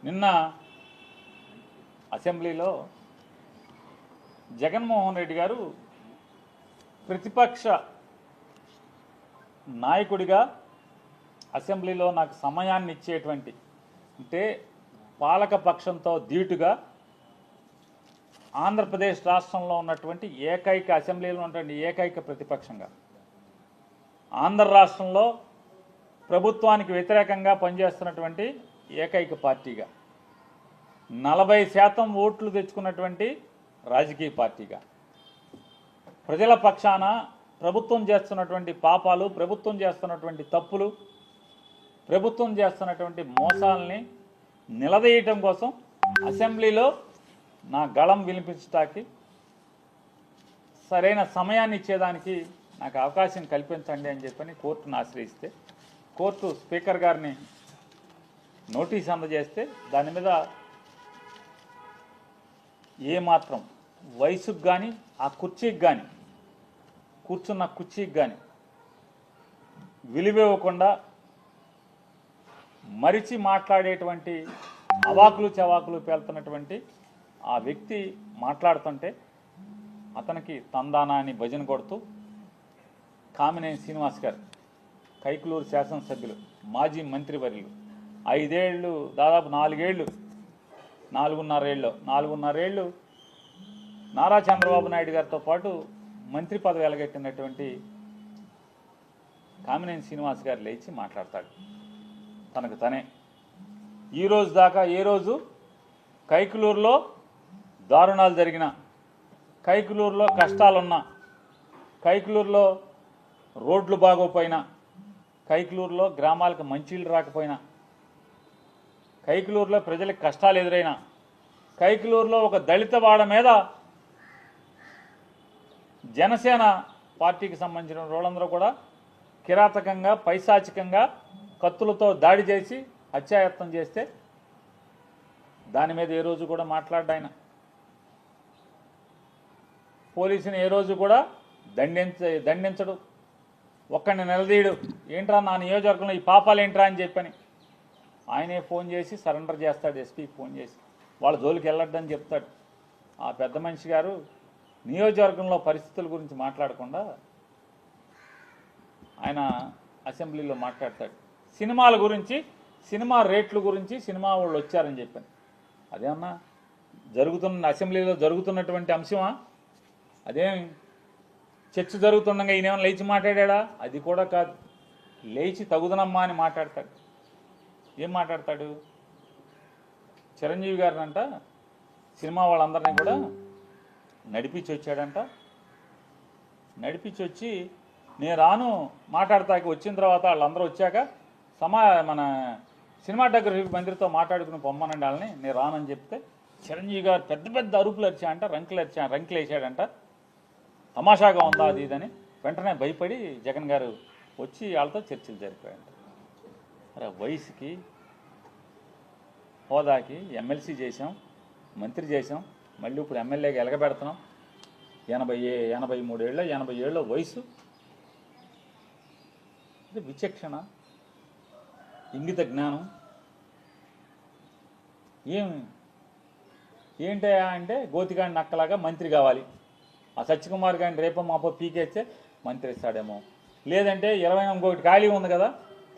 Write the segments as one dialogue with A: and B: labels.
A: నిన్న అసెంబ్లీలో జగన్మోహన్ రెడ్డి గారు ప్రతిపక్ష నాయకుడిగా అసెంబ్లీలో నాకు సమయాన్ని ఇచ్చేటువంటి అంటే పాలకపక్షంతో ధీటుగా ఆంధ్రప్రదేశ్ రాష్ట్రంలో ఉన్నటువంటి ఏకైక అసెంబ్లీలో ఉన్నటువంటి ఏకైక ప్రతిపక్షంగా ఆంధ్ర రాష్ట్రంలో ప్రభుత్వానికి వ్యతిరేకంగా పనిచేస్తున్నటువంటి ఏకైక పార్టీగా 40% ఓట్లు తెచ్చుకున్నటువంటి రాజకీయ పార్టీగా ప్రజల పక్షాన ప్రభుత్వం చేస్తున్నటువంటి పాపాలు, ప్రభుత్వం చేస్తున్నటువంటి తప్పులు, ప్రభుత్వం చేస్తున్నటువంటి మోసాలని నిలదీయటం కోసం అసెంబ్లీలో నా గళం వినిపించడానికి సరైన సమయాన్ని ఇచ్చేదానికి నాకు అవకాశం కల్పించండి అని చెప్పని కోర్టును ఆశ్రయిస్తే కోర్టు స్పీకర్ గారిని నోటీస్ అందజేస్తే దాని మీద ఏమాత్రం వయసుకు కానీ ఆ కుర్చీకి కానీ కూర్చున్న కుర్చీకి కానీ విలువివ్వకుండా మరిచి మాట్లాడేటువంటి అవాకులు చవాకులు పేలుతున్నటువంటి ఆ వ్యక్తి మాట్లాడుతుంటే అతనికి తందానా అని భజన కొడుతూ కామినేని శ్రీనివాస్ గారు కైకులూరు శాసనసభ్యులు మాజీ మంత్రివర్యులు 5 ఏళ్ళు దాదాపు 4.5 ఏళ్ళు నారా చంద్రబాబు నాయుడు గారితో పాటు మంత్రి పదవి వెలగెట్టినటువంటి కామినేని శ్రీనివాస్ గారు లేచి మాట్లాడతాడు తనకు తనే. ఈరోజు దాకా ఏ రోజు కైకులూరులో దారుణాలు జరిగిన, కైకులూరులో కష్టాలున్నా, కైకులూరులో రోడ్లు బాగోపోయినా, కైకులూరులో గ్రామాలకు మంచినీళ్ళు రాకపోయినా, కైకులూరులో ప్రజలకు కష్టాలు ఎదురైనా, కైకులూరులో ఒక దళిత వాడ మీద జనసేన పార్టీకి సంబంధించిన వాళ్ళందరూ కూడా కిరాతకంగా పైశాచికంగా కత్తులతో దాడి చేసి హత్యాయత్నం చేస్తే దాని మీద ఏ రోజు కూడా మాట్లాడ్డాయన. పోలీసుని ఏ రోజు కూడా దండించడు, ఒక్కడిని నిలదీయడు. ఏంట్రా నా నియోజకవర్గంలో ఈ పాపాలు ఏంట్రా అని చెప్పని ఆయనే ఫోన్ చేసి సరెండర్ చేస్తాడు, ఎస్పీకి ఫోన్ చేసి వాళ్ళ జోలికి వెళ్ళొద్దని చెప్తాడు. ఆ పెద్ద మనిషి గారు నియోజకవర్గంలో పరిస్థితుల గురించి మాట్లాడకుండా ఆయన అసెంబ్లీలో మాట్లాడతాడు. సినిమాల గురించి, సినిమా రేట్ల గురించి, సినిమా వాళ్ళు వచ్చారని చెప్పాను. అదేమన్నా అసెంబ్లీలో జరుగుతున్నటువంటి అంశమా? అదేం చర్చ జరుగుతుండగా ఈయనేమన్నా లేచి మాట్లాడా? అది కూడా కాదు. లేచి తగుదనమ్మా అని మాట్లాడతాడు. ఏం మాట్లాడతాడు? చిరంజీవి గారినంట సినిమా వాళ్ళందరినీ కూడా నడిపించి వచ్చాడంట. నడిపించి వచ్చి నేను రాను మాట్లాడతాకి వచ్చిన తర్వాత వాళ్ళందరూ వచ్చాక మన సినిమాటోగ్రఫీ మంత్రితో మాట్లాడుకుని పొమ్మనండి వాళ్ళని, నేను రానని చెప్తే చిరంజీవి గారు పెద్ద పెద్ద అరుపులు అరిచాయంట, రంకులు వేసాడంట. తమాషాగా ఉందా అది ఇదని వెంటనే భయపడి జగన్ గారు వచ్చి వాళ్ళతో చర్చలు జరిపాయంట. అరే వయసుకి, హోదాకి ఎమ్మెల్సీ చేసాం, మంత్రి చేసాం, మళ్ళీ ఇప్పుడు ఎమ్మెల్యేగా ఎలగబెడుతున్నాం. 80 ఏళ్ళ వయసు. ఇది విచక్షణ, ఇంగిత జ్ఞానం ఏంటయా అంటే గోతిగాడి నక్కలాగా మంత్రి కావాలి. ఆ సత్యకుమార్ గారిని రేపో మాపో పీకేస్తే మంత్రి ఇస్తాడేమో, లేదంటే 21 ఖాళీ ఉంది కదా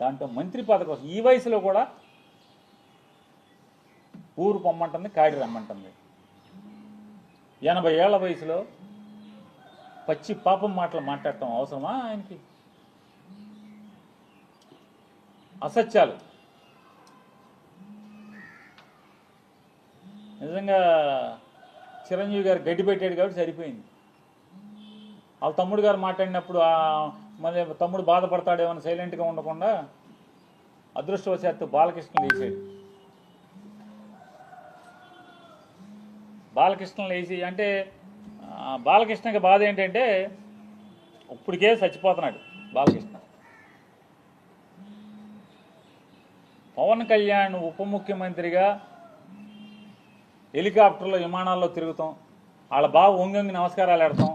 A: దాంట్లో మంత్రి పదవి కోసం ఈ వయసులో కూడా ఊరు పొమ్మంటుంది, కాడి రమ్మంటుంది. 80 ఏళ్ల వయసులో పచ్చి పాపం మాటలు మాట్లాడటం అవసరమా ఆయనకి? అసత్యాలు. నిజంగా చిరంజీవి గారు గడ్డి పెట్టాడు కాబట్టి సరిపోయింది. వాళ్ళ తమ్ముడు గారు మాట్లాడినప్పుడు మళ్ళీ తమ్ముడు బాధపడతాడేమని సైలెంట్గా ఉండకుండా అదృష్టవశాత్తు బాలకృష్ణ వేసాడు. బాలకృష్ణ వేసి అంటే బాలకృష్ణకి బాధ ఏంటంటే ఇప్పటికే చచ్చిపోతున్నాడు బాలకృష్ణ. పవన్ కళ్యాణ్ ఉప ముఖ్యమంత్రిగా హెలికాప్టర్లో విమానాల్లో తిరుగుతాం, వాళ్ళ బావ వంగి నమస్కారాలు పెడతాం,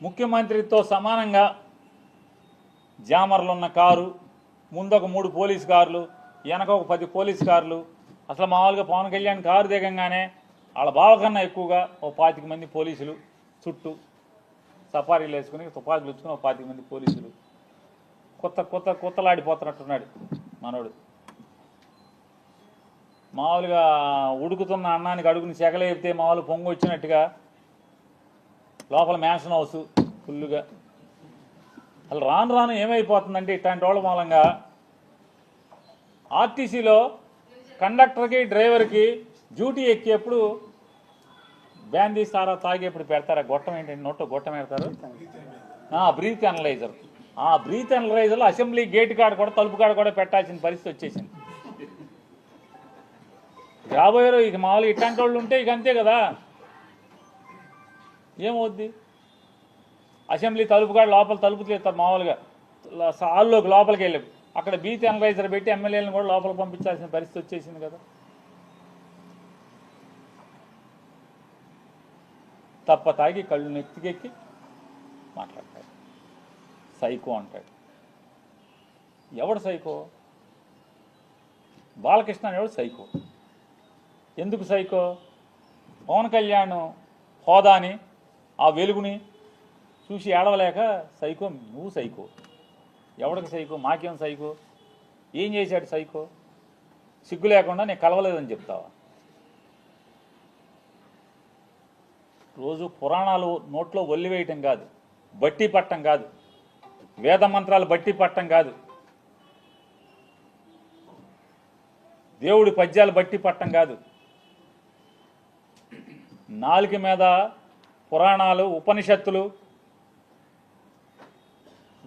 A: ముఖ్యమంత్రితో సమానంగా జామర్లు ఉన్న కారు, ముందు ఒక 3 పోలీస్ కార్లు, వెనక ఒక 10 పోలీస్ కార్లు. అసలు మామూలుగా పవన్ కళ్యాణ్ కారు దిగంగానే వాళ్ళ బావ కన్నా ఎక్కువగా ఓ 25 మంది పోలీసులు చుట్టూ సఫారీలు వేసుకుని తుపాకులు వచ్చుకుని ఓ 25 మంది పోలీసులు. కొత్తలాడిపోతున్నట్టున్నాడు మనోడు. మామూలుగా ఉడుకుతున్న అన్నానికి అడుగుని సెగలేపితే మామూలు పొంగు వచ్చినట్టుగా లోపల మ్యాన్షన్ హౌస్ ఫుల్లుగా. అసలు రాను ఏమైపోతుందంటే ఇట్లాంటి వాళ్ళ మూలంగా ఆర్టీసీలో కండక్టర్కి డ్రైవర్కి డ్యూటీ ఎక్కేప్పుడు బ్యాందీ సారా తాగేప్పుడు పెడతారు. గొట్టం ఏంటంటే నోట్లో గొట్టం పెడతారు, బ్రీత్ అనలైజర్. ఆ బ్రీత్ అనలైజర్లో అసెంబ్లీ గేట్ కాడ కూడా తలుపు కాడ కూడా పెట్టాల్సిన పరిస్థితి వచ్చేసింది. రాబోయేరు ఇక మామూలుగా ఇట్లాంటి వాళ్ళు ఉంటే ఇక అంతే కదా. ఏమవుద్ది? అసెంబ్లీ తలుపు కాడ లోపల తలుపు తీస్తారు మామూలుగా హాల్లోకి లోపలికి వెళ్ళి అక్కడ బ్రీత్ అనలైజర్ పెట్టి ఎమ్మెల్యేలను కూడా లోపలికి పంపించాల్సిన పరిస్థితి వచ్చేసింది కదా. తప్ప తాగి కళ్ళు నెత్తికెక్కి మాట్లాడతాడు. సైకో అంటాడు. ఎవడు సైకో? బాలకృష్ణ ఎవడు సైకో? ఎందుకు సైకో? పవన్ కళ్యాణ్ హోదాని ఆ వెలుగుని చూసి ఏడవలేక సైకో. నువ్వు సైకో. ఎవడికి సైకో? మాకేం సైకో? ఏం చేశాడు సైకో? సిగ్గు లేకుండా నేను కలవలేదని చెప్తావా? రోజు పురాణాలు నోట్లో ఒల్లివేయటం కాదు, బట్టి పట్టం కాదు, వేద మంత్రాలు బట్టి పట్టం కాదు, దేవుడి పద్యాలు బట్టి పట్టం కాదు. నాలుక మీద పురాణాలు, ఉపనిషత్తులు,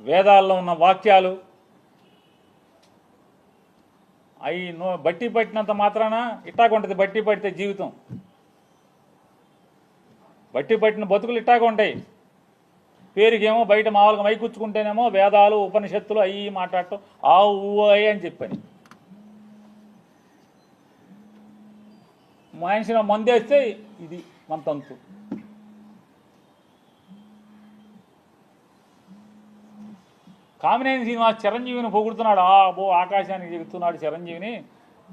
A: వేదాల్లో ఉన్న వాక్యాలు అవి బట్టి పట్టినంత మాత్రాన ఇట్టాగుంటుంది. బట్టి పడితే జీవితం, బట్టి పట్టిన బతుకులు ఇట్టాగా ఉంటాయి. పేరుకేమో బయట మామూలుగా మైకూర్చుకుంటేనేమో వేదాలు, ఉపనిషత్తులు అవి మాట్లాడటం ఆ ఊ అని చెప్పని. మనిషిని మందేస్తే ఇది మన తంతు. కామినేని శ్రీనివాస్ చిరంజీవిని పొగుడుతున్నాడు. ఆకాశానికి చెబుతున్నాడు చిరంజీవిని.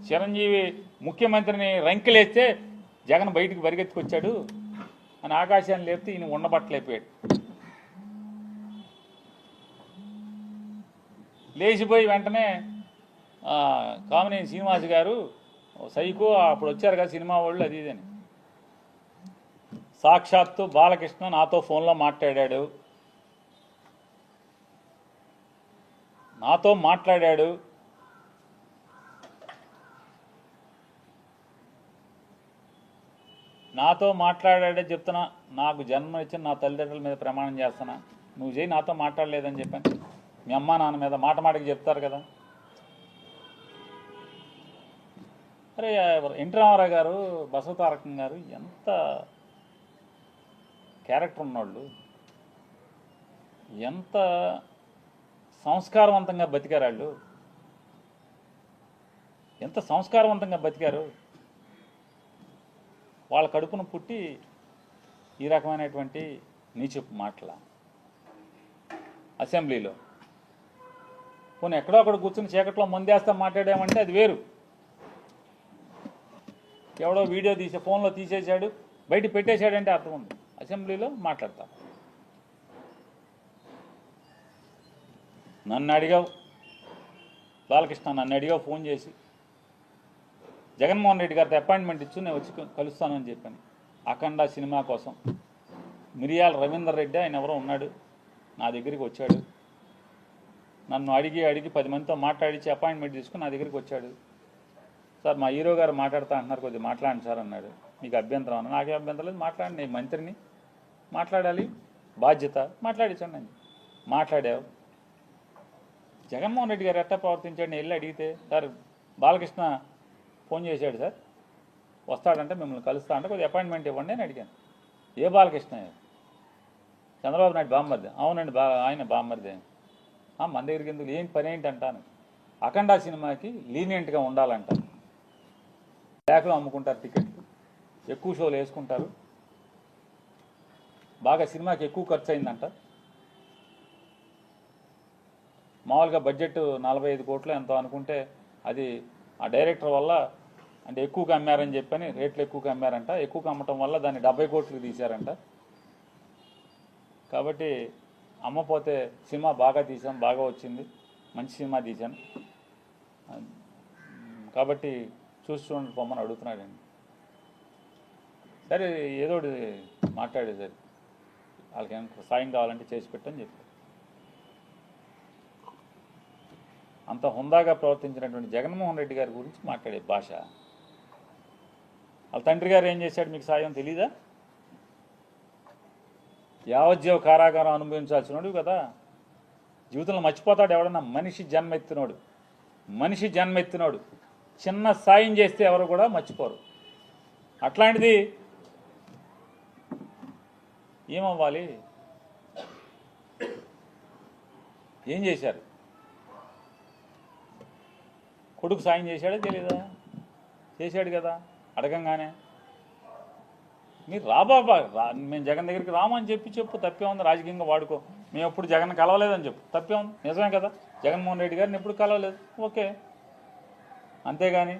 A: చిరంజీవి ముఖ్యమంత్రిని రంకెలేస్తే జగన్ బయటికి పరిగెత్తుకొచ్చాడు అని ఆకాశాన్ని లేపితే ఈయన ఉండబట్టలేపాడు. లేచిపోయి వెంటనే కామినేని శ్రీనివాస్ గారు సైకో అప్పుడు వచ్చారు కదా సినిమా వాళ్ళు అది ఇదని. సాక్షాత్తు బాలకృష్ణ నాతో ఫోన్లో మాట్లాడాడు. నాతో మాట్లాడాడే చెప్తున్నా. నాకు జన్మనిచ్చిన నా తల్లిదండ్రుల మీద ప్రమాణం చేస్తున్నా, నువ్వు చేయి నాతో మాట్లాడలేదని చెప్పాను. మీ అమ్మా నాన్న మీద మాటకి చెప్తారు కదా. అరే ఎన్టీ రామారావు గారు, బసవతారకం గారు ఎంత క్యారెక్టర్ ఉన్నవాళ్ళు, ఎంత సంస్కారవంతంగా బతికారు వాళ్ళు, ఎంత సంస్కారవంతంగా బతికారు. వాళ్ళ కడుపును పుట్టి ఈ రకమైనటువంటి నీచపు మాటల అసెంబ్లీలో. పోనీ ఎక్కడో అక్కడ కూర్చుని చీకట్లో మందేస్తా మాట్లాడామంటే అది వేరు. ఎవడో వీడియో తీసే ఫోన్లో తీసేశాడు, బయట పెట్టేశాడంటే అర్థం ఉంది. అసెంబ్లీలో మాట్లాడతా. నన్ను అడిగావు బాలకృష్ణ, నన్ను అడిగావు ఫోన్ చేసి, జగన్మోహన్ రెడ్డి గారితో అపాయింట్మెంట్ ఇచ్చి నేను వచ్చి కలుస్తానని చెప్పాను. అఖండ సినిమా కోసం మిరియాల రవీందర్ రెడ్డి ఆయన ఎవరో ఉన్నాడు, నా దగ్గరికి వచ్చాడు. నన్ను అడిగి 10 మందితో మాట్లాడించి అపాయింట్మెంట్ తీసుకుని నా దగ్గరికి వచ్చాడు. సార్ మా హీరో గారు మాట్లాడుతా అంటున్నారు, కొద్దిగా మాట్లాడండి సార్ అన్నాడు. మీకు అభ్యంతరం అన్నా? నాకే అభ్యంతరం లేదు, మాట్లాడండి, నేను మంత్రిని, మాట్లాడాలి, బాధ్యత, మాట్లాడించండి అని. మాట్లాడావు. జగన్మోహన్ రెడ్డి గారు ఎట్టా ప్రవర్తించాడు నేను వెళ్ళి అడిగితే, సార్ బాలకృష్ణ ఫోన్ చేశాడు సార్, వస్తాడంటే మిమ్మల్ని కలుస్తా అంటే కొద్దిగా అపాయింట్మెంట్ ఇవ్వండి అని అడిగాను. ఏ బాలకృష్ణ? చంద్రబాబు నాయుడు బామ్మర్ది. అవునండి, ఆయన బామ్మర్ది. మన దగ్గరికి ఎందుకు, ఏం పని ఏంటి అంటాను. అఖండ సినిమాకి లీనియంట్గా ఉండాలంట. బ్లాక్లో అమ్ముకుంటారు టికెట్లు, ఎక్కువ షోలు వేసుకుంటారు, బాగా సినిమాకి ఎక్కువ ఖర్చు అయిందంట. మామూలుగా బడ్జెట్ 45 కోట్లు ఎంతో అనుకుంటే అది ఆ డైరెక్టర్ వల్ల అంటే ఎక్కువగా అమ్మారని చెప్పని రేట్లు ఎక్కువగా అమ్మారంట. ఎక్కువగా అమ్మటం వల్ల దాన్ని 70 కోట్లకు తీశారంట. కాబట్టి అమ్మపోతే సినిమా బాగా తీసాం, బాగా వచ్చింది, మంచి సినిమా తీశాను, కాబట్టి చూసి చూడండి పొమ్మని అడుగుతున్నాడండి. సరే ఏదో మాట్లాడేది సరే, వాళ్ళకి ఏమైనా సాయం కావాలంటే చేసి పెట్టని చెప్పి అంత హుందాగా ప్రవర్తించినటువంటి జగన్మోహన్ రెడ్డి గారి గురించి మాట్లాడే భాష. వాళ్ళ తండ్రి గారు ఏం చేశాడు మీకు సాయం తెలీదా? యావజ్జీవ కారాగారం అనుభవించాల్సినోడు కదా. జీవితంలో మర్చిపోతాడు ఎవడన్నా? మనిషి జన్మెత్తినోడు చిన్న సాయం చేస్తే ఎవరు కూడా మర్చిపోరు. అట్లాంటిది ఏమవ్వాలి? ఏం చేశారు? కొడుకు సాయం చేశాడా తెలీదా? చేశాడు కదా. అడగంగానే మీరు రాబాబా మేము జగన్ దగ్గరికి రామని చెప్పు, తప్పే ఉంది, రాజకీయంగా వాడుకో, మేము ఎప్పుడు జగన్ కలవలేదని చెప్పు, తప్పే ఉంది, నిజమే కదా. జగన్మోహన్ రెడ్డి గారిని ఎప్పుడు కలవలేదు, ఓకే, అంతేగాని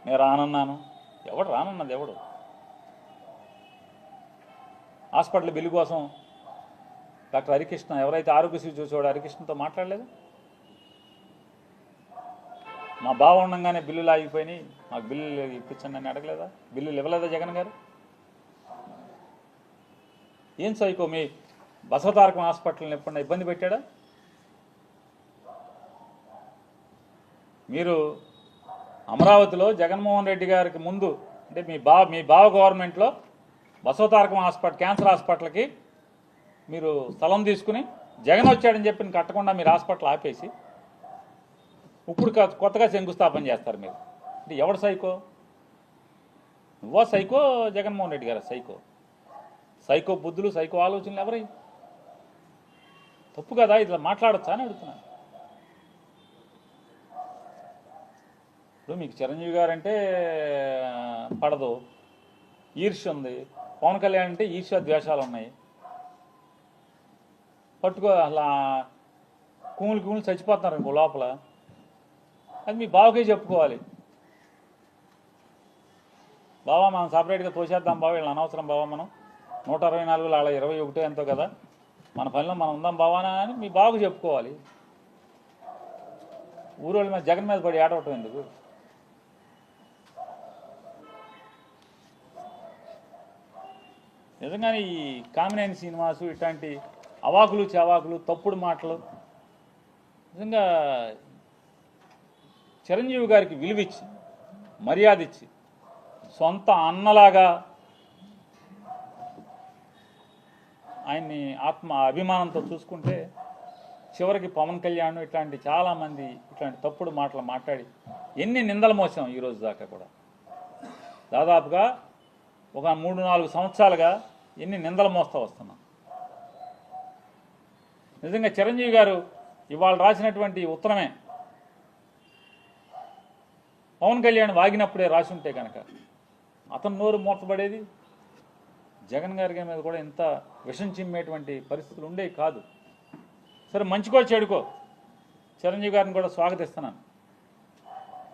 A: నేను రానన్నాను, ఎవడు రానన్నది? ఎవడు? హాస్పిటల్ బిల్లు కోసం డాక్టర్ హరికృష్ణ ఎవరైతే ఆరోగ్యశ్రీ చూసేవాడు హరికృష్ణతో మాట్లాడలేదు? మా బావ ఉండగానే బిల్లులు ఆగిపోయినాయి, మాకు బిల్లులు ఇప్పించండి అని అడగలేదా? బిల్లులు ఇవ్వలేదా జగన్ గారు? ఏం సైకో మీ బసవతారకం హాస్పిటల్ని ఎప్పుడన్నా ఇబ్బంది పెట్టాడా? మీరు అమరావతిలో జగన్మోహన్ రెడ్డి గారికి ముందు అంటే మీ బావ గవర్నమెంట్లో బసవతారకం హాస్పిటల్ క్యాన్సర్ హాస్పిటల్కి మీరు స్థలం తీసుకుని జగన్ వచ్చాడని చెప్పి కట్టకుండా మీరు హాస్పిటల్ ఆపేసి ఇప్పుడు కొత్తగా శంకుస్థాపన చేస్తారు మీరు. అంటే ఎవడు సైకో? నువ్వా సైకో? జగన్మోహన్ రెడ్డి గారు సైకో బుద్ధులు, సైకో ఆలోచనలు ఎవరై? తప్పు కదా, ఇట్లా మాట్లాడచ్చా అని అడుగుతున్నాను. ఇప్పుడు మీకు చిరంజీవి గారు అంటే పడదు, ఈర్ష్య ఉంది. పవన్ కళ్యాణ్ అంటే ఈర్ష్య ద్వేషాలు ఉన్నాయి. పట్టుకో అలా కూములు చచ్చిపోతున్నారు ఇంకో లోపల. అది మీ బావకే చెప్పుకోవాలి. బావా మనం సపరేట్గా తోసేద్దాం బావ, వీళ్ళని అనవసరం బావా, మనం 164 అలా 21 ఎంతో కదా, మన పనిలో మనం ఉందాం బావానా అని మీ బావకు చెప్పుకోవాలి. ఊరోళ్ళ మీద జగన్ మీద పడి ఆడవటం ఎందుకు? నిజంగానే ఈ కామినేని శ్రీనివాసు ఇట్లాంటి అవాకులు చవాకులు తప్పుడు మాటలు నిజంగా చిరంజీవి గారికి విలువిచ్చి మర్యాద ఇచ్చి సొంత అన్నలాగా ఆయన్ని ఆత్మ అభిమానంతో చూసుకుంటే చివరికి పవన్ కళ్యాణ్ ఇట్లాంటి చాలామంది ఇట్లాంటి తప్పుడు మాటలు మాట్లాడి ఎన్ని నిందలు మోసాం ఈరోజు దాకా కూడా. దాదాపుగా ఒక 3-4 సంవత్సరాలుగా ఎన్ని నిందలు మోస్తూ వస్తున్నాం. నిజంగా చిరంజీవి గారు ఇవాళ రాసినటువంటి ఉత్తరమే పవన్ కళ్యాణ్ వాగినప్పుడే రాసి ఉంటే కనుక అతను నోరు మూతపడేది, జగన్ గారి మీద కూడా ఇంత విషం చిమ్మేటువంటి పరిస్థితులు ఉండేవి కాదు. సరే మంచికో చెడుకో చిరంజీవి గారిని కూడా స్వాగతిస్తున్నాను.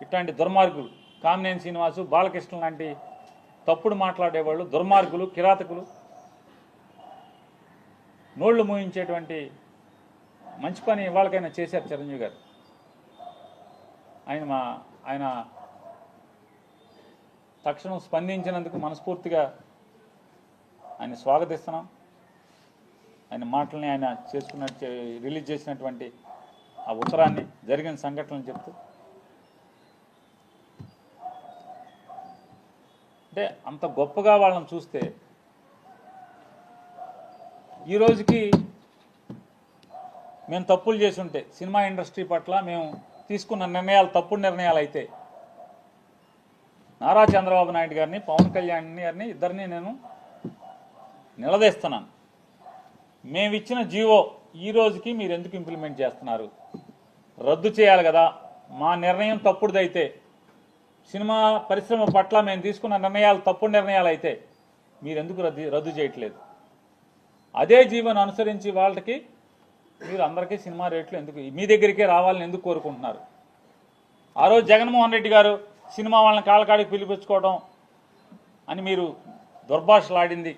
A: ఇట్లాంటి దుర్మార్గులు కామినేని శ్రీనివాసు, బాలకృష్ణ లాంటి తప్పుడు మాట్లాడేవాళ్ళు, దుర్మార్గులు, కిరాతకులు, నోళ్లు మూయించేటువంటి మంచి పని ఇవాళకైనా చేశారు చిరంజీవి గారు. ఆయన తక్షణం స్పందించినందుకు మనస్ఫూర్తిగా ఆయన స్వాగతిస్తున్నాం. ఆయన మాటల్ని ఆయన రిలీజ్ చేసినటువంటి ఆ ఉత్తరాన్ని, జరిగిన సంఘటనలు చెప్తూ అంటే అంత గొప్పగా వాళ్ళని చూస్తే ఈ రోజుకి మేము తప్పులు చేసి ఉంటే సినిమా ఇండస్ట్రీ పట్ల మేము తీసుకున్న నిర్ణయాలు తప్పుడు నిర్ణయాలు అయితే నారా చంద్రబాబు నాయుడు గారిని, పవన్ కళ్యాణ్ గారిని ఇద్దరిని నేను నిలదీస్తున్నాను. మేమిచ్చిన జీవో ఈ రోజుకి మీరు ఎందుకు ఇంప్లిమెంట్ చేస్తున్నారు? రద్దు చేయాలి కదా. మా నిర్ణయం తప్పుడుదైతే, సినిమా పరిశ్రమ పట్ల మేము తీసుకున్న నిర్ణయాలు తప్పుడు నిర్ణయాలు అయితే మీరు ఎందుకు రద్దు చేయట్లేదు? అదే జీవోను అనుసరించి వాళ్ళకి మీరు అందరికీ సినిమా రేట్లు ఎందుకు మీ దగ్గరికే రావాలని ఎందుకు కోరుకుంటున్నారు? ఆ రోజు జగన్మోహన్ రెడ్డి గారు సినిమా వాళ్ళని కాళ్ళకాడికి పిలిపించుకోవడం అని మీరు దుర్భాషలాడింది.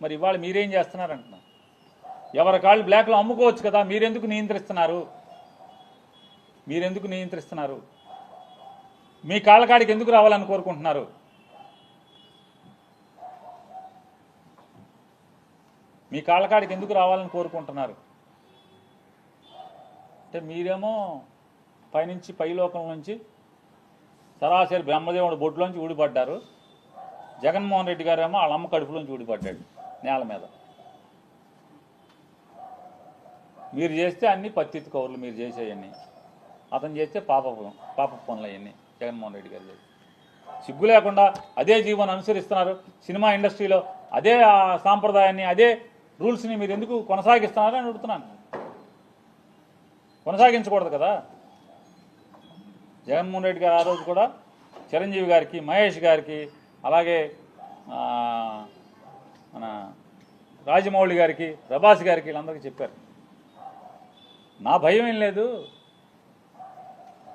A: మరి ఇవాళ మీరేం చేస్తున్నారంటున్నారు? ఎవరి కాళ్ళు బ్లాక్లో అమ్ముకోవచ్చు కదా, మీరెందుకు నియంత్రిస్తున్నారు? మీ కాళ్ళకాడికి ఎందుకు రావాలని కోరుకుంటున్నారు? మీ కాళ్ళకాడికి ఎందుకు రావాలని కోరుకుంటున్నారు? అంటే మీరేమో పైనుంచి పైలోకం నుంచి సరాసరి బ్రహ్మదేవుడు బొడ్లోంచి ఊడిపడ్డారు. జగన్మోహన్ రెడ్డి గారేమో వాళ్ళ అమ్మ కడుపులోంచి ఊడిపడ్డాడు నేల మీద. మీరు చేస్తే అన్ని పత్తిత్తు కౌరులు మీరు చేసేవన్నీ, అతను చేస్తే పాప పనులు అవన్నీ జగన్మోహన్ రెడ్డి గారు చేసి సిగ్గు లేకుండా అదే జీవనం అనుసరిస్తున్నారు. సినిమా ఇండస్ట్రీలో అదే సాంప్రదాయాన్ని అదే రూల్స్ని మీరు ఎందుకు కొనసాగిస్తున్నారని అడుగుతున్నాను. కొనసాగించకూడదు కదా. జగన్మోహన్ రెడ్డి గారు ఆ రోజు కూడా చిరంజీవి గారికి, మహేష్ గారికి, అలాగే మన రాజమౌళి గారికి, ప్రభాస్ గారికి వీళ్ళందరికీ చెప్పారు, నా భయం ఏం లేదు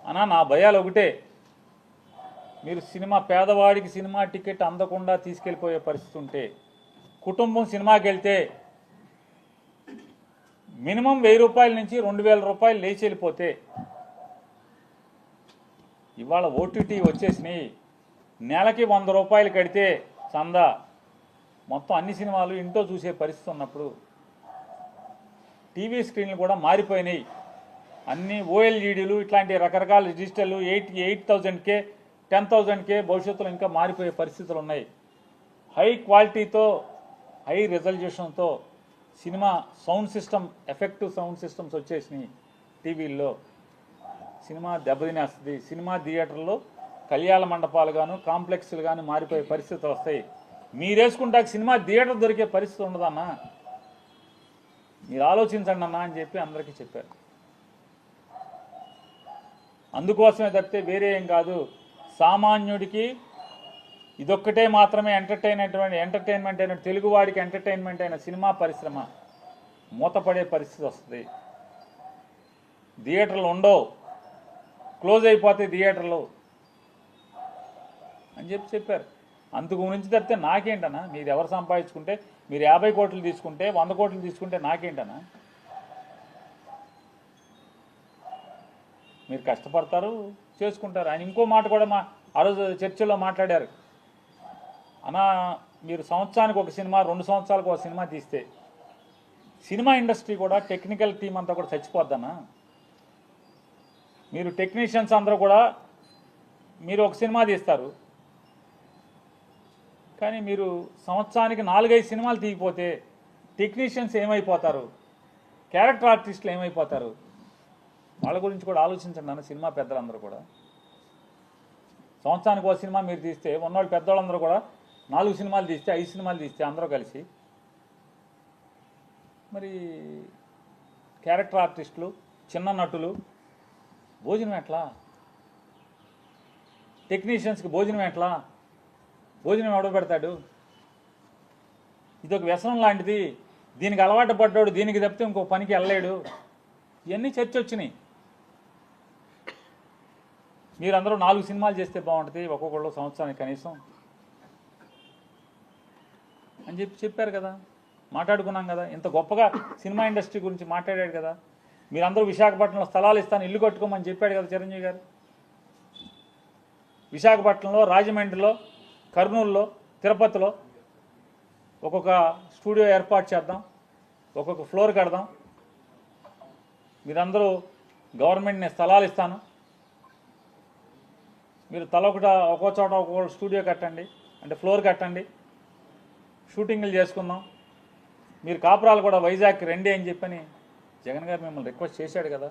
A: అన్నా, నా భయాలు ఒకటే, మీరు సినిమా పేదవాడికి సినిమా టికెట్ అందకుండా తీసుకెళ్ళిపోయే పరిస్థితి ఉంటే, కుటుంబం సినిమాకి వెళ్తే మినిమం 1000 రూపాయల నుంచి 2000 రూపాయలు లేచి వెళ్ళిపోతే, ఇవాళ ఓటీటీ వచ్చేసినాయి, నెలకి 100 రూపాయలు కడితే చందా మొత్తం అన్ని సినిమాలు ఇంట్లో చూసే పరిస్థితి ఉన్నప్పుడు, టీవీ స్క్రీన్లు కూడా మారిపోయినాయి, అన్ని ఓఎల్ఈడీలు ఇట్లాంటి రకరకాల డిజిటల్ 8,000K 10,000K భవిష్యత్తులో ఇంకా మారిపోయే పరిస్థితులు ఉన్నాయి. హై క్వాలిటీతో హై రిజల్యూషన్తో cinema sound system, effective sound systems వచ్చేసినాయి టీవీల్లో. సినిమా దెబ్బతినేస్తుంది. సినిమా థియేటర్లో కళ్యాణ మండపాలు గాను కాంప్లెక్స్లు కానీ మారిపోయే పరిస్థితులు వస్తాయి. మీరేసుకుంటాక సినిమా థియేటర్ దొరికే పరిస్థితి ఉండదన్నా, మీరు ఆలోచించండి అన్నా అని చెప్పి అందరికీ చెప్పారు. అందుకోసమే తప్పితే వేరే ఏం కాదు. సామాన్యుడికి ఇదొక్కటే మాత్రమే ఎంటర్టైన్మెంట్ అయిన తెలుగువాడికి ఎంటర్టైన్మెంట్ అయిన సినిమా పరిశ్రమ మూతపడే పరిస్థితి వస్తుంది. థియేటర్లు ఉండవు, క్లోజ్ అయిపోతాయి థియేటర్లు అని చెప్పారు. అందుకు గురించి తప్పితే నాకేంటనా, మీరు ఎవరు సంపాదించుకుంటే, మీరు 50 కోట్లు తీసుకుంటే 100 కోట్లు తీసుకుంటే నాకేంటనా? మీరు కష్టపడతారు, చేసుకుంటారు. ఆయన ఇంకో మాట కూడా ఆ రోజు చర్చలో మాట్లాడారు, అన్నా మీరు సంవత్సరానికి ఒక సినిమా, 2 సంవత్సరాలకు ఒక సినిమా తీస్తే సినిమా ఇండస్ట్రీ కూడా టెక్నికల్ టీం అంతా కూడా చచ్చిపోద్దన్నా. మీరు టెక్నీషియన్స్ అందరూ కూడా మీరు ఒక సినిమా తీస్తారు, కానీ మీరు సంవత్సరానికి 4-5 సినిమాలు తీయకపోతే టెక్నీషియన్స్ ఏమైపోతారు, క్యారెక్టర్ ఆర్టిస్టులు ఏమైపోతారు? వాళ్ళ గురించి కూడా ఆలోచించండి అన్న సినిమా పెద్దలందరూ కూడా. సంవత్సరానికి ఒక సినిమా మీరు తీస్తే ఉన్నవాళ్ళు పెద్దవాళ్ళందరూ కూడా 4 సినిమాలు తీస్తే 5 సినిమాలు తీస్తే అందరూ కలిసి, మరి క్యారెక్టర్ ఆర్టిస్టులు, చిన్న నటులు భోజనం ఎట్లా? టెక్నీషియన్స్కి భోజనం ఎట్లా? భోజనం ఎవడో పెడతాడు? ఇదొక వ్యసనం లాంటిది, దీనికి అలవాటు పడ్డాడు, దీనికి తప్పితే ఇంకో పనికి వెళ్ళలేడు. ఇవన్నీ చర్చ వచ్చినాయి. మీరందరూ 4 సినిమాలు చేస్తే బాగుంటుంది ఒక్కొక్కళ్ళు సంవత్సరానికి కనీసం అని చెప్పారు కదా, మాట్లాడుకున్నాం కదా. ఇంత గొప్పగా సినిమా ఇండస్ట్రీ గురించి మాట్లాడాడు కదా. మీరందరూ విశాఖపట్నంలో స్థలాలు ఇస్తాను, ఇల్లు కట్టుకోమని చెప్పాడు కదా చిరంజీవి గారు. విశాఖపట్నంలో, రాజమండ్రిలో, కర్నూలులో, తిరుపతిలో ఒక్కొక్క స్టూడియో ఏర్పాటు చేద్దాం, ఒక్కొక్క ఫ్లోర్ కడదాం, మీరందరూ గవర్నమెంట్ నేను స్థలాలు ఇస్తాను, మీరు ఒక్కో చోట ఒక్కొక్క స్టూడియో కట్టండి, అంటే ఫ్లోర్ కట్టండి, షూటింగ్లు చేసుకుందాం, మీరు కాపురాలు కూడా వైజాగ్కి రండి అని చెప్పని జగన్ గారు మిమ్మల్ని రిక్వెస్ట్ చేశాడు కదా.